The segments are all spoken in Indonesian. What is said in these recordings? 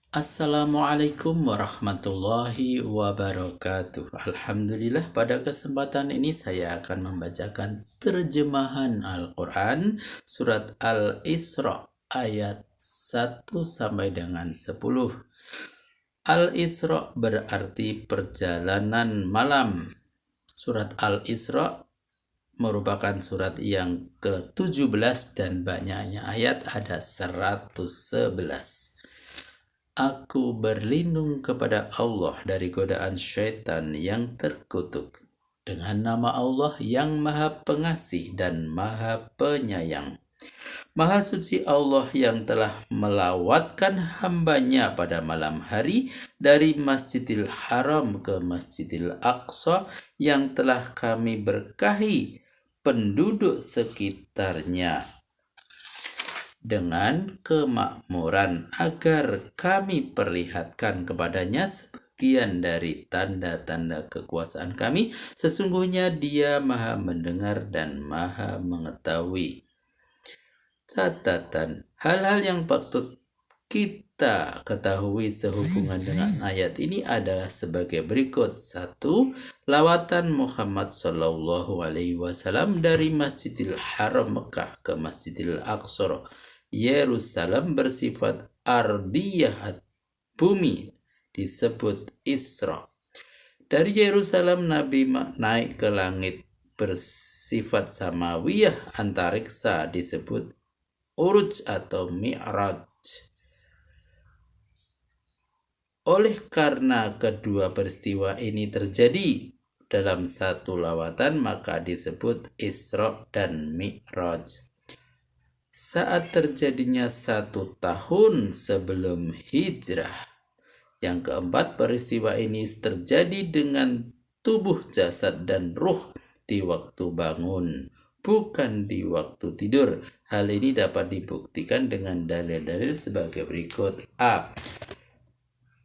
Assalamualaikum warahmatullahi wabarakatuh. Alhamdulillah, pada kesempatan ini saya akan membacakan terjemahan Al-Quran surat Al-Isra ayat 1 sampai dengan 10. Al-Isra berarti perjalanan malam. Surat Al-Isra merupakan surat yang ke-17 dan banyaknya ayat ada 111. Aku berlindung kepada Allah dari godaan syaitan yang terkutuk. Dengan nama Allah yang Maha Pengasih dan Maha Penyayang. Maha suci Allah yang telah melawatkan hambanya pada malam hari dari Masjidil Haram ke Masjidil Aqsa yang telah kami berkahi penduduk sekitarnya dengan kemakmuran agar kami perlihatkan kepadanya sebagian dari tanda-tanda kekuasaan kami. Sesungguhnya Dia Maha mendengar dan Maha mengetahui. Catatan: hal-hal yang patut kita ketahui sehubungan dengan ayat ini adalah sebagai berikut. 1. Lawatan Muhammad SAW dari Masjidil Haram Mekah ke Masjidil Aqsa Yerusalem bersifat ardiyah, bumi, disebut Isra. Dari Yerusalem Nabi naik ke langit bersifat samawiyah antariksa disebut Uruj atau Mi'raj. Oleh karena kedua peristiwa ini terjadi dalam satu lawatan, maka disebut Isra dan Mi'raj. Saat terjadinya 1 tahun sebelum hijrah. Yang keempat, peristiwa ini terjadi dengan tubuh, jasad, dan ruh di waktu bangun, bukan di waktu tidur. Hal ini dapat dibuktikan dengan dalil-dalil sebagai berikut. A.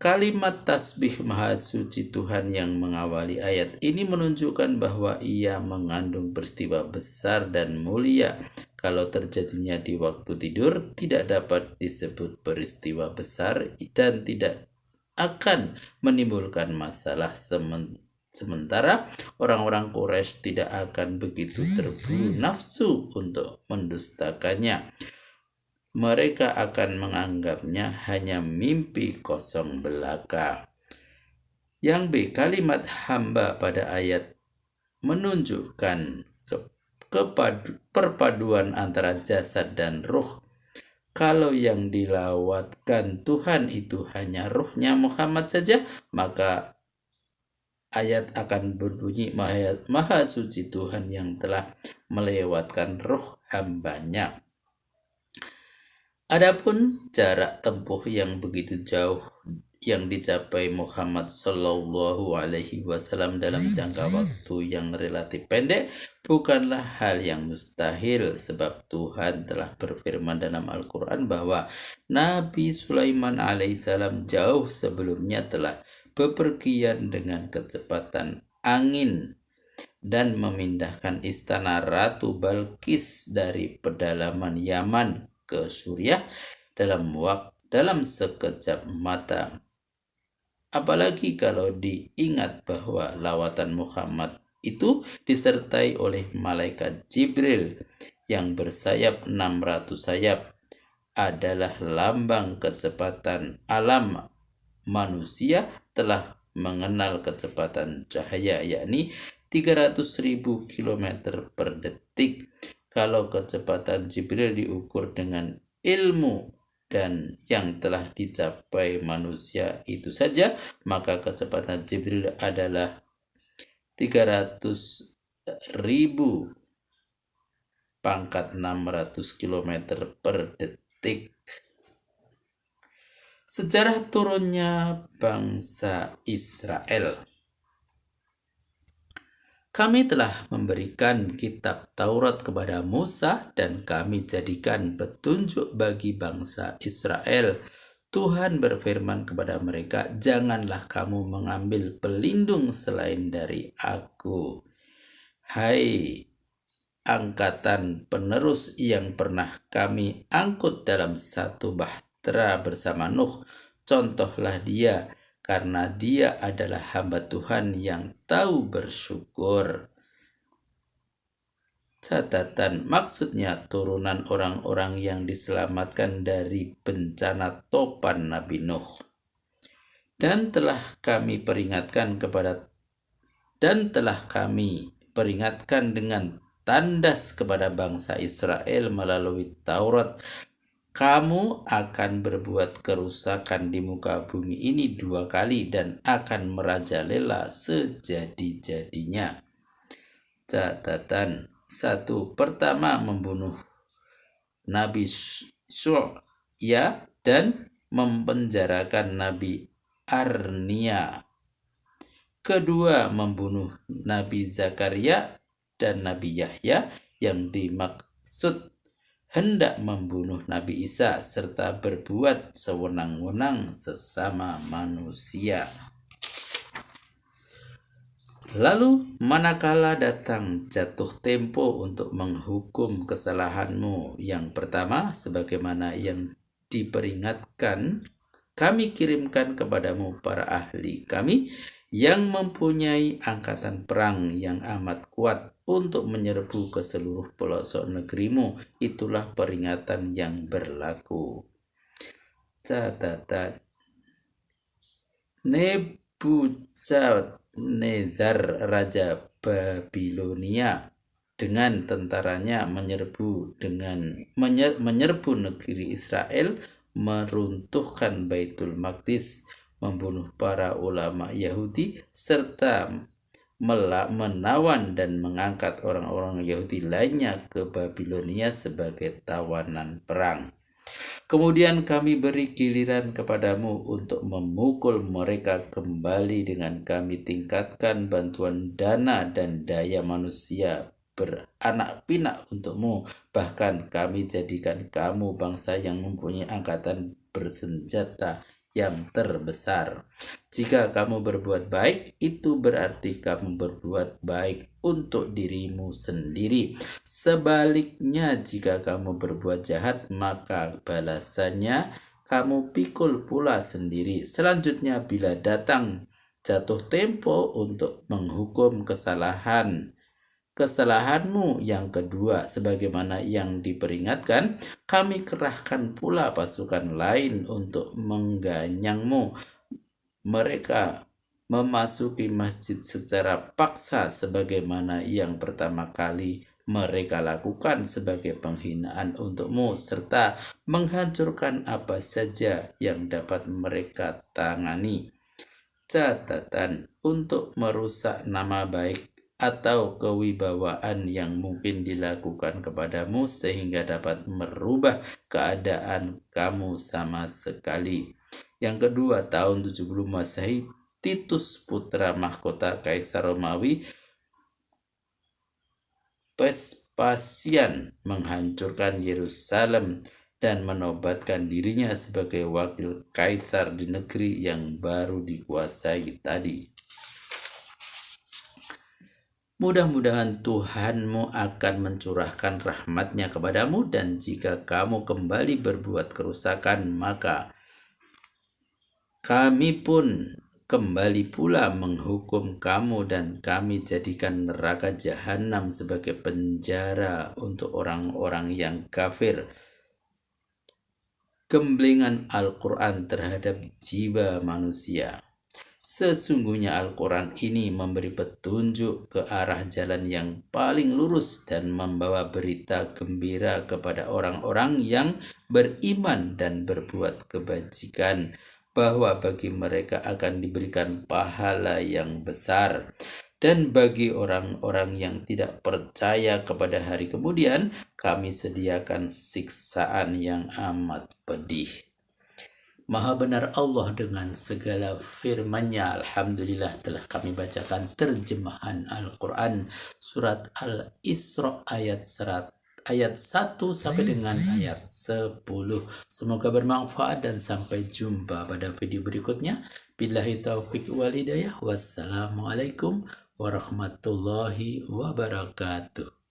Kalimat tasbih Maha Suci Tuhan yang mengawali ayat ini menunjukkan bahwa ia mengandung peristiwa besar dan mulia. Kalau terjadinya di waktu tidur, tidak dapat disebut peristiwa besar dan tidak akan menimbulkan masalah. Sementara orang-orang Quraisy tidak akan begitu terburu nafsu untuk mendustakannya. Mereka akan menganggapnya hanya mimpi kosong belaka. Yang B. Kalimat hamba pada ayat menunjukkan perpaduan antara jasad dan ruh. Kalau yang dilawatkan Tuhan itu hanya ruhnya Muhammad saja, maka ayat akan berbunyi Maha Suci Tuhan yang telah melewatkan ruh hambanya. Adapun jarak tempuh yang begitu jauh yang dicapai Muhammad SAW dalam jangka waktu yang relatif pendek bukanlah hal yang mustahil, sebab Tuhan telah berfirman dalam Al-Quran bahwa Nabi Sulaiman alaihissalam jauh sebelumnya telah bepergian dengan kecepatan angin dan memindahkan istana Ratu Balkis dari pedalaman Yaman ke Suriah dalam sekejap mata. Apalagi kalau diingat bahwa lawatan Muhammad itu disertai oleh malaikat Jibril yang bersayap 600 sayap, adalah lambang kecepatan alam manusia telah mengenal kecepatan cahaya, yakni 300.000 km per detik. Kalau kecepatan Jibril diukur dengan ilmu dan yang telah dicapai manusia itu saja, maka kecepatan Jibril adalah 300.000 pangkat 600 km per detik. Sejarah turunnya bangsa Israel. Kami telah memberikan kitab Taurat kepada Musa dan kami jadikan petunjuk bagi bangsa Israel. Tuhan berfirman kepada mereka, janganlah kamu mengambil pelindung selain dari Aku. Hai angkatan penerus yang pernah kami angkut dalam satu bahtera bersama Nuh, contohlah dia, karena dia adalah hamba Tuhan yang tahu bersyukur. Catatan, maksudnya turunan orang-orang yang diselamatkan dari bencana topan Nabi Nuh. Dan telah kami peringatkan dengan tandas kepada bangsa Israel melalui Taurat, kamu akan berbuat kerusakan di muka bumi ini 2 kali dan akan merajalela sejadi-jadinya. Catatan, 1. Pertama, membunuh Nabi Syu'ya dan mempenjarakan Nabi Arnia. Kedua, membunuh Nabi Zakaria dan Nabi Yahya yang dimaksud hendak membunuh Nabi Isa serta berbuat sewenang-wenang sesama manusia. Lalu manakala datang jatuh tempo untuk menghukum kesalahanmu yang pertama, sebagaimana yang diperingatkan, kami kirimkan kepadamu para ahli kami yang mempunyai angkatan perang yang amat kuat untuk menyerbu ke seluruh pelosok negerimu. Itulah peringatan yang berlaku. Catatan, Nebukadnezar Raja Babilonia dengan tentaranya menyerbu negeri Israel, meruntuhkan Baitul Maqdis, membunuh para ulama Yahudi, serta menawan dan mengangkat orang-orang Yahudi lainnya ke Babilonia sebagai tawanan perang. Kemudian kami beri giliran kepadamu untuk memukul mereka kembali dengan kami tingkatkan bantuan dana dan daya manusia beranak pinak untukmu. Bahkan kami jadikan kamu bangsa yang mempunyai angkatan bersenjata yang terbesar. Jika kamu berbuat baik, itu berarti kamu berbuat baik untuk dirimu sendiri. Sebaliknya, jika kamu berbuat jahat, maka balasannya kamu pikul pula sendiri. Selanjutnya, bila datang jatuh tempo untuk menghukum kesalahanmu yang kedua, sebagaimana yang diperingatkan, kami kerahkan pula pasukan lain untuk mengganyangmu. Mereka memasuki masjid secara paksa sebagaimana yang pertama kali mereka lakukan sebagai penghinaan untukmu, serta menghancurkan apa saja yang dapat mereka tangani. Catatan, untuk merusak nama baik atau kewibawaan yang mungkin dilakukan kepadamu sehingga dapat merubah keadaan kamu sama sekali. Yang kedua, tahun 70 Masehi, Titus putra mahkota Kaisar Romawi Vespasian menghancurkan Yerusalem dan menobatkan dirinya sebagai wakil kaisar di negeri yang baru dikuasai tadi. Mudah-mudahan Tuhanmu akan mencurahkan rahmat-Nya kepadamu, dan jika kamu kembali berbuat kerusakan, maka kami pun kembali pula menghukum kamu, dan kami jadikan neraka jahanam sebagai penjara untuk orang-orang yang kafir. Gemblengan Al-Quran terhadap jiwa manusia. Sesungguhnya Al-Quran ini memberi petunjuk ke arah jalan yang paling lurus dan membawa berita gembira kepada orang-orang yang beriman dan berbuat kebajikan, bahwa bagi mereka akan diberikan pahala yang besar. Dan bagi orang-orang yang tidak percaya kepada hari kemudian, kami sediakan siksaan yang amat pedih. Maha benar Allah dengan segala firman-Nya. Alhamdulillah, telah kami bacakan terjemahan Al-Quran surat Al-Isra ayat 1 sampai dengan ayat 10. Semoga bermanfaat dan sampai jumpa pada video berikutnya. Billahi taufiq wal hidayah. Wassalamualaikum warahmatullahi wabarakatuh.